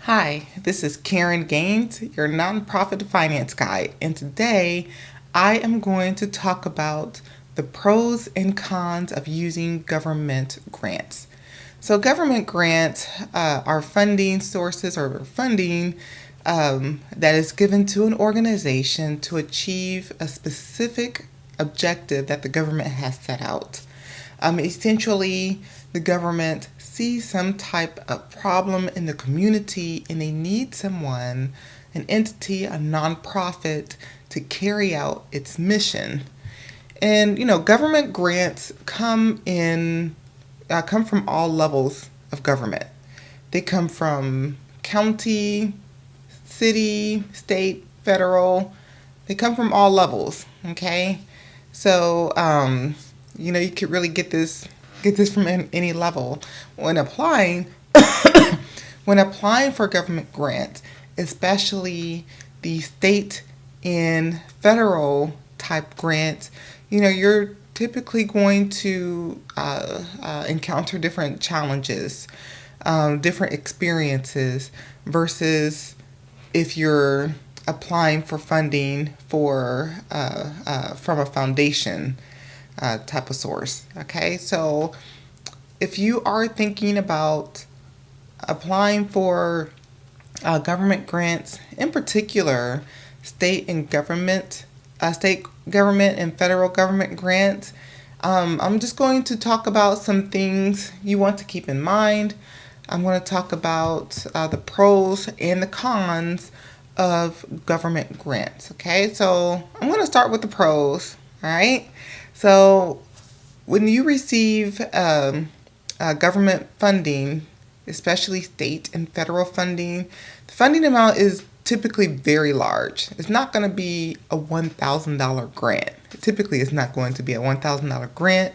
Hi, this is Karen Gaines, your nonprofit finance guide, and today I am going to talk about the pros and cons of using government grants. So, government grants are funding sources or funding that is given to an organization to achieve a specific objective that the government has set out. Essentially, the government sees some type of problem in the community and they need someone, an entity, a nonprofit, to carry out its mission. And government grants come from all levels of government. They come from county, city, state, federal. They come from all levels. Okay, so you could really get this from any level when applying when applying for government grants, especially the state and federal type grants. You're typically going to encounter different challenges, different experiences versus if you're applying for funding for from a foundation type of source. Okay, so if you are thinking about applying for government grants, in particular state government and federal government grants, I'm just going to talk about some things you want to keep in mind. I'm going to talk about the pros and the cons of government grants. Okay, so I'm going to start with the pros. All right. So when you receive government funding, especially state and federal funding, the funding amount is typically very large. It's not going to be a $1,000 grant. Typically, it's not going to be a $1,000 grant.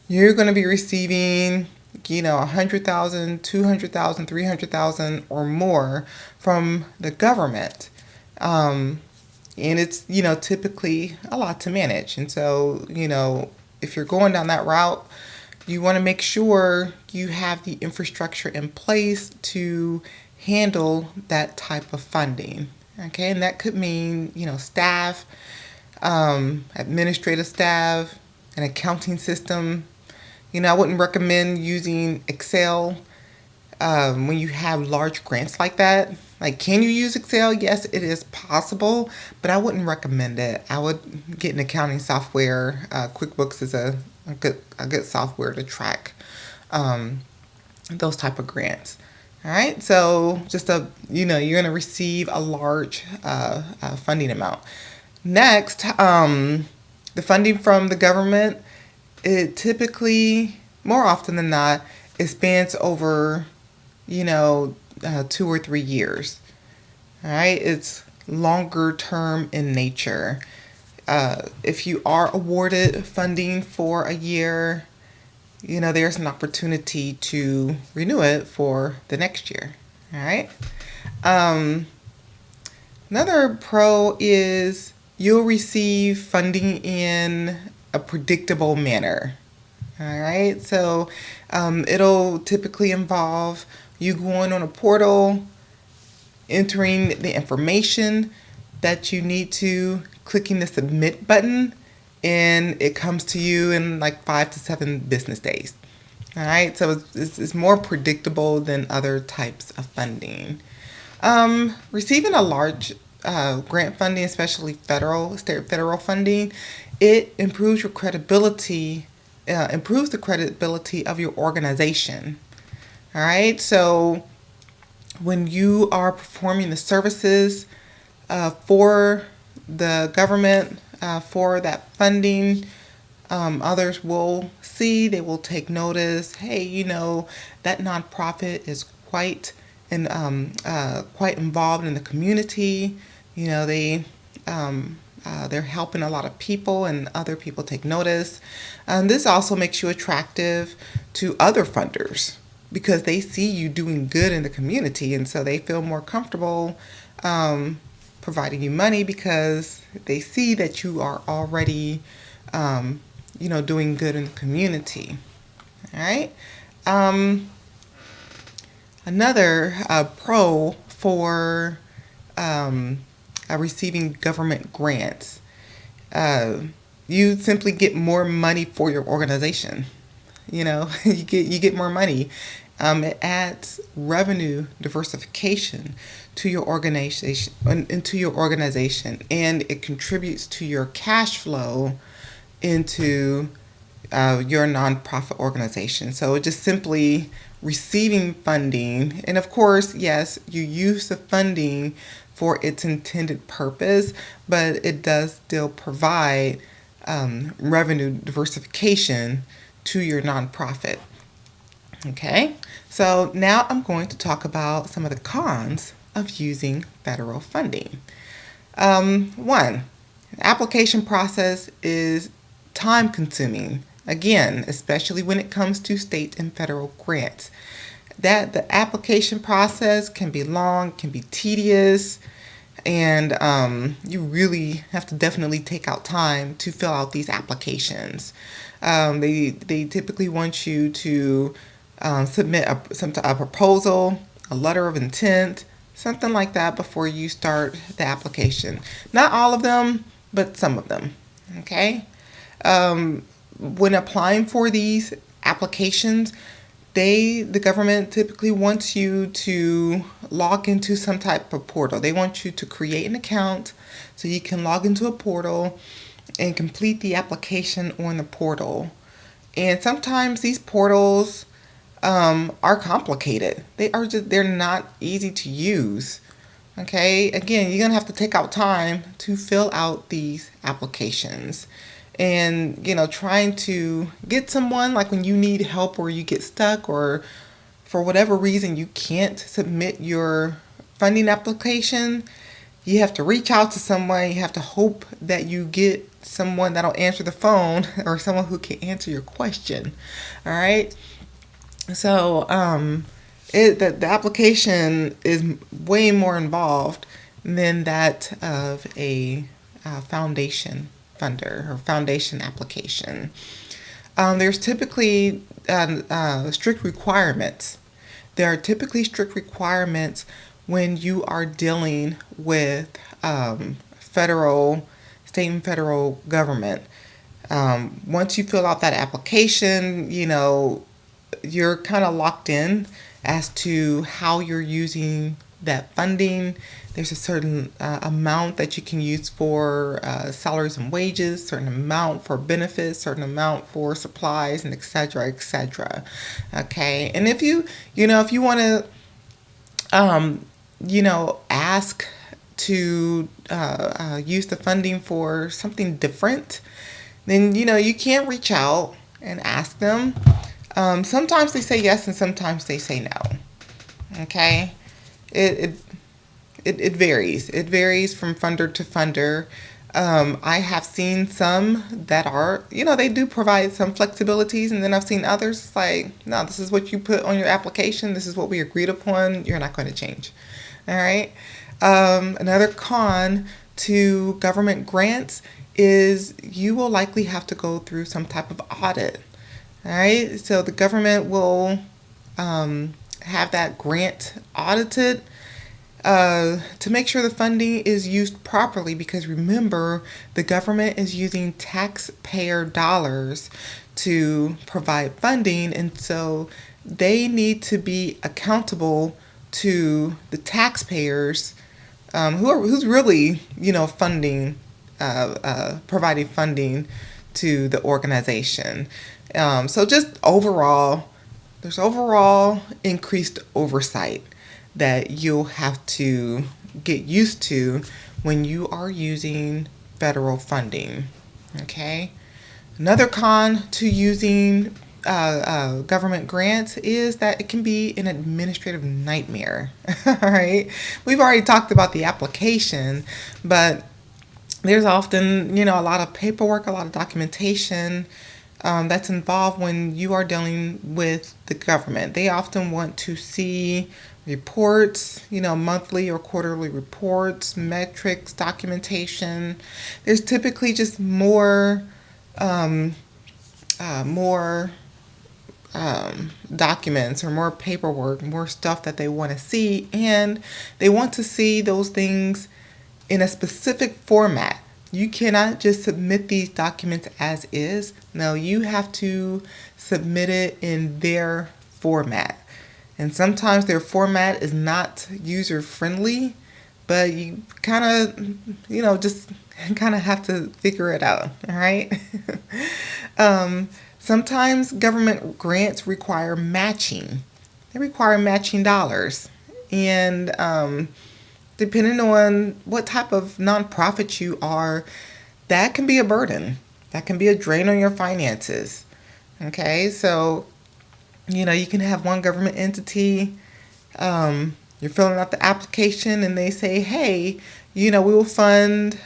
You're going to be receiving, 100,000, 200,000, 300,000 or more from the government. And it's, typically a lot to manage. And so, if you're going down that route, you want to make sure you have the infrastructure in place to handle that type of funding. Okay, and that could mean, staff, administrative staff, an accounting system. I wouldn't recommend using Excel when you have large grants like that. Like, can you use Excel? Yes, it is possible, but I wouldn't recommend it. I would get an accounting software. QuickBooks is a good software to track those type of grants. All right, so you're going to receive a large funding amount. Next, the funding from the government, it typically, more often than not, it spans over 2 or 3 years. All right, it's longer term in nature. If you are awarded funding for a year, there's an opportunity to renew it for the next year. All right. Another pro is you'll receive funding in a predictable manner. All right. So it'll typically involve you going on a portal, entering the information that you need to, clicking the submit button, and it comes to you in like 5 to 7 business days. All right, so it's more predictable than other types of funding. Receiving a large grant funding, especially federal funding, it improves your credibility, improves the credibility of your organization. All right, so when you are performing the services for the government, for that funding, others will see, they will take notice. Hey, that nonprofit is quite involved in the community. They're helping a lot of people, and other people take notice. This also makes you attractive to other funders because they see you doing good in the community, and so they feel more comfortable providing you money because they see that you are already, doing good in the community. All right. Another pro for um, receiving government grants. Uh, you simply get more money for your organization. You know, you get more money. It adds revenue diversification to your organization, and it contributes to your cash flow into your nonprofit organization. So just simply receiving funding, and of course, yes, you use the funding for its intended purpose, but it does still provide revenue diversification to your nonprofit. Okay, so now I'm going to talk about some of the cons of using federal funding. One, the application process is time consuming. Again, especially when it comes to state and federal grants. That the application process can be long, can be tedious, and you really have to definitely take out time to fill out these applications. They typically want you to submit a proposal, a letter of intent, something like that before you start the application. Not all of them, but some of them. Okay. When applying for these applications, the government typically wants you to log into some type of portal. They want you to create an account so you can log into a portal and complete the application on the portal. And sometimes these portals are complicated. They're not easy to use. Okay, again, you're gonna have to take out time to fill out these applications. And trying to get someone, like when you need help or you get stuck, or for whatever reason you can't submit your funding application, you have to reach out to someone. You have to hope that you get someone that'll answer the phone or someone who can answer your question. All right. So the application is way more involved than that of a foundation funder or foundation application. There's typically strict requirements. There are typically strict requirements when you are dealing with state and federal government. Once you fill out that application, you're kind of locked in as to how you're using that funding. There's a certain amount that you can use for salaries and wages, certain amount for benefits, certain amount for supplies, and et cetera, et cetera. Okay, and if you want to, ask to use the funding for something different, then you can't reach out and ask them. Sometimes they say yes and sometimes they say no. Okay, it varies. It varies from funder to funder. I have seen some that are, they do provide some flexibilities, and then I've seen others like, no, this is what you put on your application. This is what we agreed upon. You're not going to change. All right. Another con to government grants is you will likely have to go through some type of audit. All right. So the government will have that grant audited to make sure the funding is used properly, because remember, the government is using taxpayer dollars to provide funding, and so they need to be accountable to the taxpayers who's really funding providing funding to the organization. So just overall, there's overall increased oversight that you'll have to get used to when you are using federal funding. Okay. Another con to using government grants is that it can be an administrative nightmare. All right. We've already talked about the application, but there's often, a lot of paperwork, a lot of documentation that's involved when you are dealing with the government. They often want to see reports, monthly or quarterly reports, metrics, documentation. There's typically just more documents or more paperwork, more stuff that they want to see, and they want to see those things in a specific format. You cannot just submit these documents as is. No, you have to submit it in their format. And sometimes their format is not user friendly, but you kind of, just kind of have to figure it out, all right? Sometimes government grants require matching. They require matching dollars. And depending on what type of nonprofit you are, that can be a burden. That can be a drain on your finances. Okay, so you can have one government entity. You're filling out the application, and they say, "Hey, we will fund,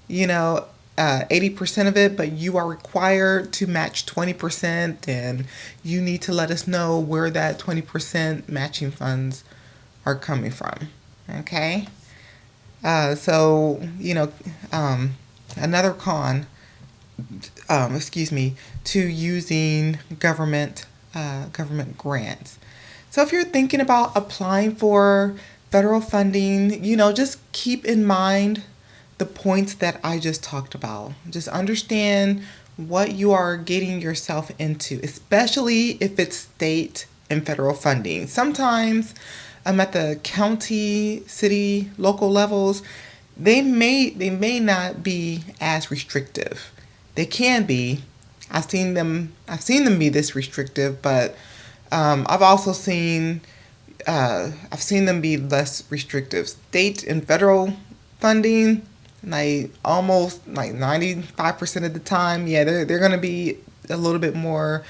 you know, 80% of it, but you are required to match 20%, and you need to let us know where that 20% matching funds are coming from." Okay, so another con, to using government grants. So if you're thinking about applying for federal funding, just keep in mind the points that I just talked about. Just understand what you are getting yourself into, especially if it's state and federal funding. Sometimes at the county, city, local levels, they may not be as restrictive. They can be. I've seen them be this restrictive, but I've seen them be less restrictive. State and federal funding, like almost like 95% of the time, yeah, they're gonna be a little bit more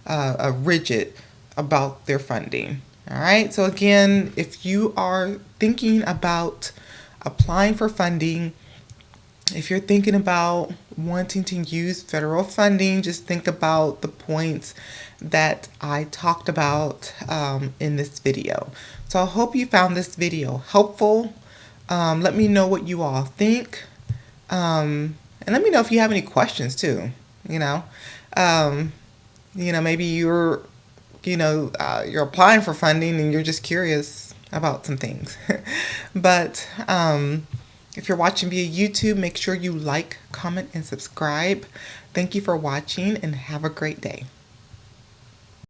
rigid about their funding. All right. So again, if you are thinking about applying for funding, if you're thinking about wanting to use federal funding, just think about the points that I talked about in this video. So I hope you found this video helpful. Let me know what you all think. And let me know if you have any questions too. Maybe you're applying for funding and you're just curious about some things. But if you're watching via YouTube, make sure you like, comment, and subscribe. Thank you for watching, and have a great day.